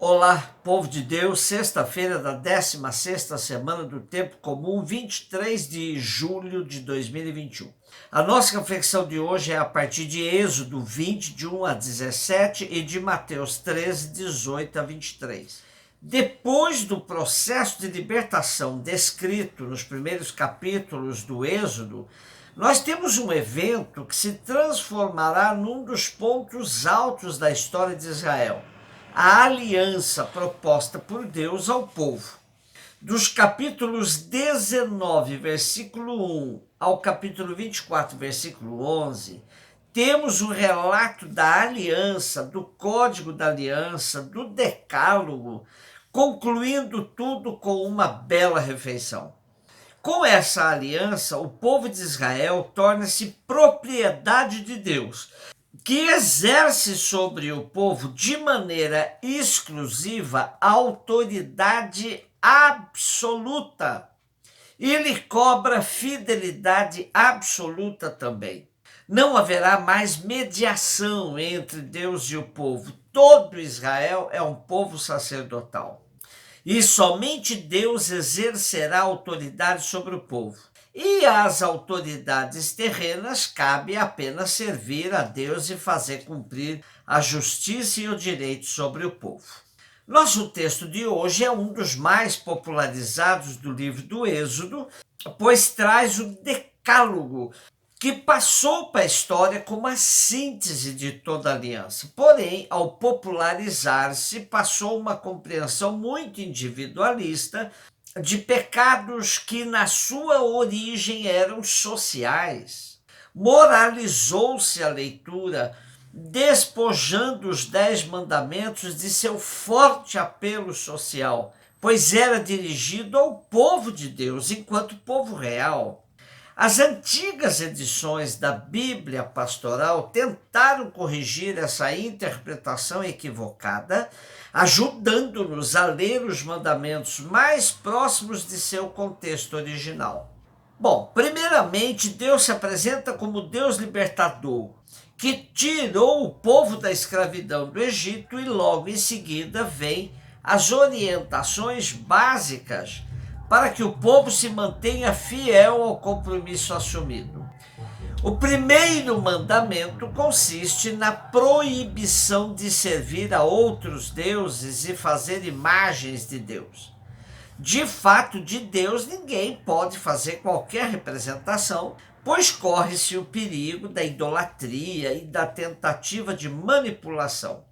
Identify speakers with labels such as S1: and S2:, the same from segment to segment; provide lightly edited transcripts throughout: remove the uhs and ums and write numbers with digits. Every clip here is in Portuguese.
S1: Olá, povo de Deus, sexta-feira da 16ª semana do Tempo Comum, 23 de julho de 2021. A nossa reflexão de hoje é a partir de Êxodo 20, de 1 a 17 e de Mateus 13, 18 a 23. Depois do processo de libertação descrito nos primeiros capítulos do Êxodo, nós temos um evento que se transformará num dos pontos altos da história de Israel: a aliança proposta por Deus ao povo. Dos capítulos 19, versículo 1, ao capítulo 24, versículo 11, temos o relato da aliança, do código da aliança, do decálogo, concluindo tudo com uma bela refeição. Com essa aliança, o povo de Israel torna-se propriedade de Deus, que exerce sobre o povo de maneira exclusiva a autoridade absoluta e lhe cobra fidelidade absoluta também. Não haverá mais mediação entre Deus e o povo. Todo Israel é um povo sacerdotal. E somente Deus exercerá autoridade sobre o povo. E às autoridades terrenas cabe apenas servir a Deus e fazer cumprir a justiça e o direito sobre o povo. Nosso texto de hoje é um dos mais popularizados do livro do Êxodo, pois traz o decálogo, que passou para a história como a síntese de toda a aliança. Porém, ao popularizar-se, passou uma compreensão muito individualista de pecados que na sua origem eram sociais. Moralizou-se a leitura, despojando os 10 mandamentos de seu forte apelo social, pois era dirigido ao povo de Deus enquanto povo real. As antigas edições da Bíblia Pastoral tentaram corrigir essa interpretação equivocada, ajudando-nos a ler os mandamentos mais próximos de seu contexto original. Bom, primeiramente, Deus se apresenta como Deus libertador, que tirou o povo da escravidão do Egito, e logo em seguida vem as orientações básicas para que o povo se mantenha fiel ao compromisso assumido. O primeiro mandamento consiste na proibição de servir a outros deuses e fazer imagens de Deus. De fato, de Deus ninguém pode fazer qualquer representação, pois corre-se o perigo da idolatria e da tentativa de manipulação.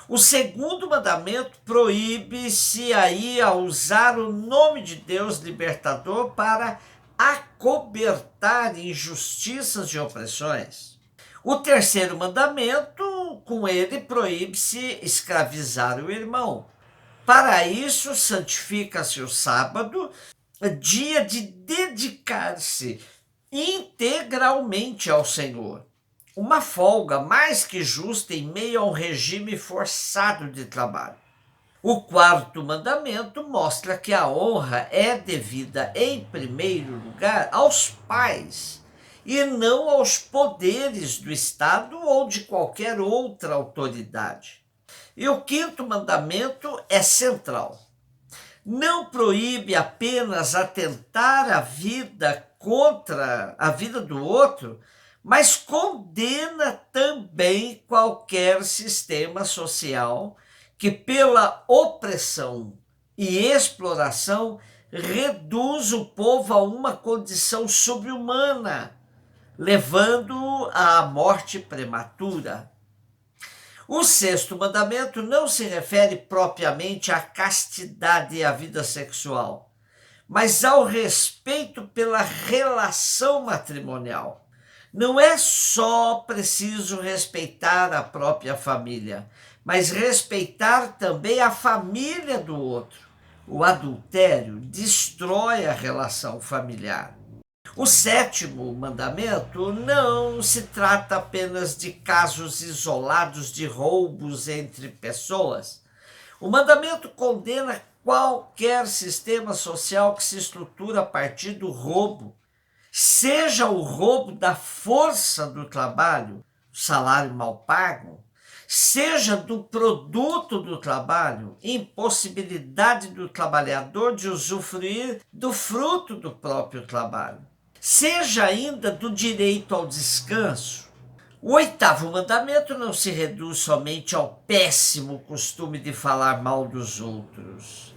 S1: O segundo mandamento proíbe-se aí a usar o nome de Deus libertador para acobertar injustiças e opressões. O terceiro mandamento, com ele, proíbe-se escravizar o irmão. Para isso, santifica-se o sábado, dia de dedicar-se integralmente ao Senhor. Uma folga mais que justa em meio a um regime forçado de trabalho. O quarto mandamento mostra que a honra é devida, em primeiro lugar, aos pais, e não aos poderes do Estado ou de qualquer outra autoridade. E o quinto mandamento é central. Não proíbe apenas atentar a vida contra a vida do outro, mas condena também qualquer sistema social que, pela opressão e exploração, reduz o povo a uma condição subhumana, levando-o à morte prematura. O sexto mandamento não se refere propriamente à castidade e à vida sexual, mas ao respeito pela relação matrimonial. Não é só preciso respeitar a própria família, mas respeitar também a família do outro. O adultério destrói a relação familiar. O sétimo mandamento não se trata apenas de casos isolados de roubos entre pessoas. O mandamento condena qualquer sistema social que se estrutura a partir do roubo, seja o roubo da força do trabalho, salário mal pago, seja do produto do trabalho, impossibilidade do trabalhador de usufruir do fruto do próprio trabalho, seja ainda do direito ao descanso. O oitavo mandamento não se reduz somente ao péssimo costume de falar mal dos outros.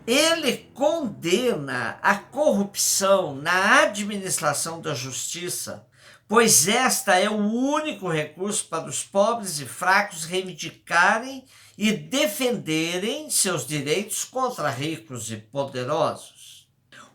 S1: Ele condena a corrupção na administração da justiça, pois esta é o único recurso para os pobres e fracos reivindicarem e defenderem seus direitos contra ricos e poderosos.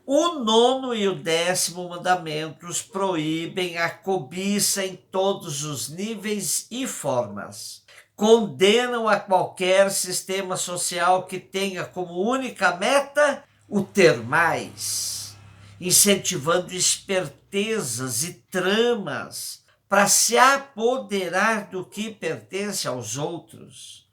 S1: O nono e o 10º mandamentos proíbem a cobiça em todos os níveis e formas. Condenam a qualquer sistema social que tenha como única meta o ter mais, incentivando espertezas e tramas para se apoderar do que pertence aos outros.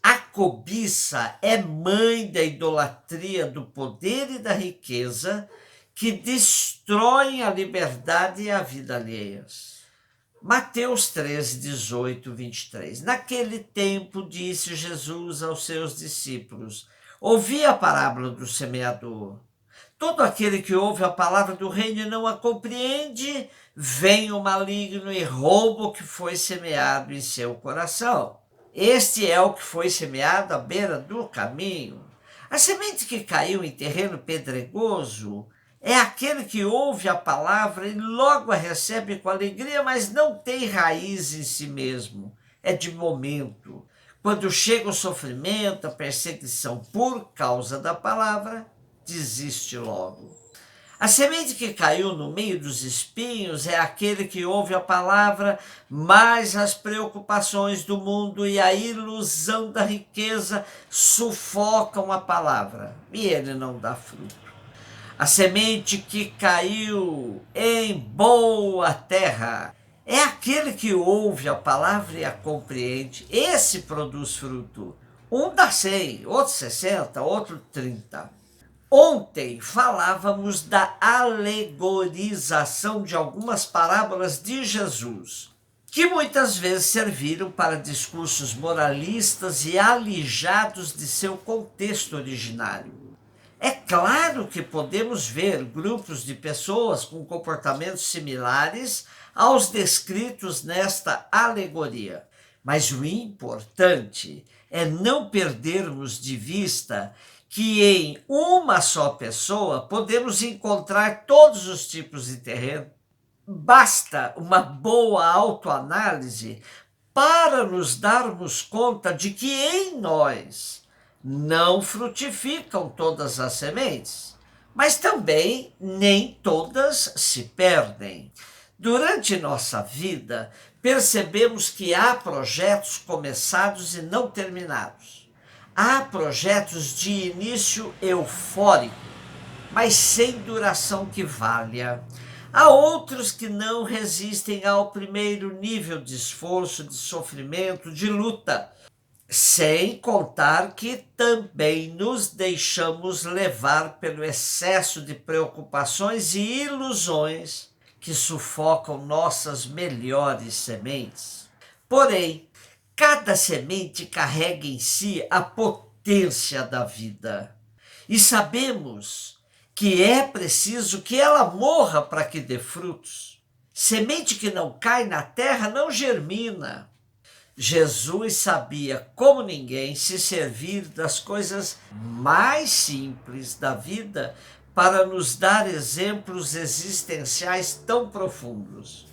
S1: A cobiça é mãe da idolatria do poder e da riqueza, que destroem a liberdade e a vida alheias. Mateus 13, 18, 23. Naquele tempo disse Jesus aos seus discípulos: ouvi a parábola do semeador. Todo aquele que ouve a palavra do reino e não a compreende, vem o maligno e rouba o que foi semeado em seu coração. Este é o que foi semeado à beira do caminho. A semente que caiu em terreno pedregoso é aquele que ouve a palavra e logo a recebe com alegria, mas não tem raiz em si mesmo. É de momento. Quando chega o sofrimento, a perseguição por causa da palavra, desiste logo. A semente que caiu no meio dos espinhos é aquele que ouve a palavra, mas as preocupações do mundo e a ilusão da riqueza sufocam a palavra e ele não dá fruto. A semente que caiu em boa terra é aquele que ouve a palavra e a compreende. Esse produz fruto. Um dá 100, outro 60, outro 30. Ontem falávamos da alegorização de algumas parábolas de Jesus, que muitas vezes serviram para discursos moralistas e alijados de seu contexto originário. É claro que podemos ver grupos de pessoas com comportamentos similares aos descritos nesta alegoria, mas o importante é não perdermos de vista que em uma só pessoa podemos encontrar todos os tipos de terreno. Basta uma boa autoanálise para nos darmos conta de que em nós não frutificam todas as sementes, mas também nem todas se perdem. Durante nossa vida, percebemos que há projetos começados e não terminados. Há projetos de início eufórico, mas sem duração que valha. Há outros que não resistem ao primeiro nível de esforço, de sofrimento, de luta. Sem contar que também nos deixamos levar pelo excesso de preocupações e ilusões que sufocam nossas melhores sementes. Porém, cada semente carrega em si a potência da vida. E sabemos que é preciso que ela morra para que dê frutos. Semente que não cai na terra não germina. Jesus sabia, como ninguém, se servir das coisas mais simples da vida para nos dar exemplos existenciais tão profundos.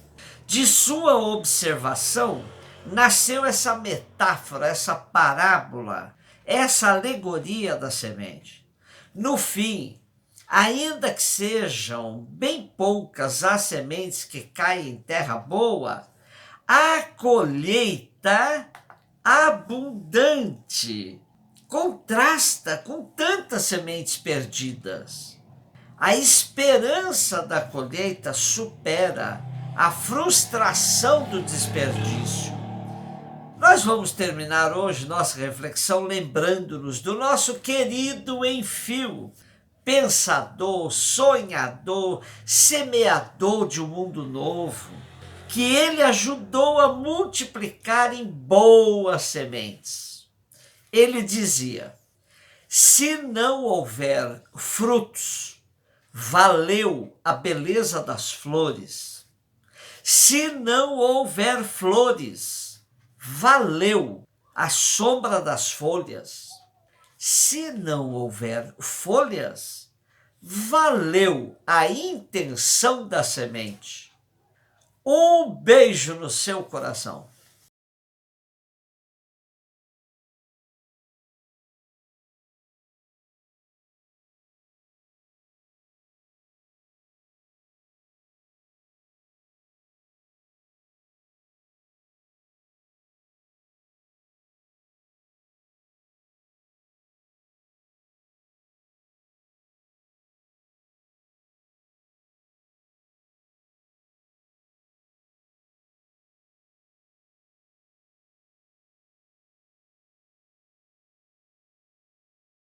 S1: De sua observação, nasceu essa metáfora, essa parábola, essa alegoria da semente. No fim, ainda que sejam bem poucas as sementes que caem em terra boa, a colheita abundante contrasta com tantas sementes perdidas. A esperança da colheita supera a frustração do desperdício. Nós vamos terminar hoje nossa reflexão lembrando-nos do nosso querido Enfio, pensador, sonhador, semeador de um mundo novo. que ele ajudou a multiplicar em boas sementes. Ele dizia: se não houver frutos, valeu a beleza das flores. Se não houver flores, valeu a sombra das folhas. Se não houver folhas, valeu a intenção da semente. Um beijo no seu coração.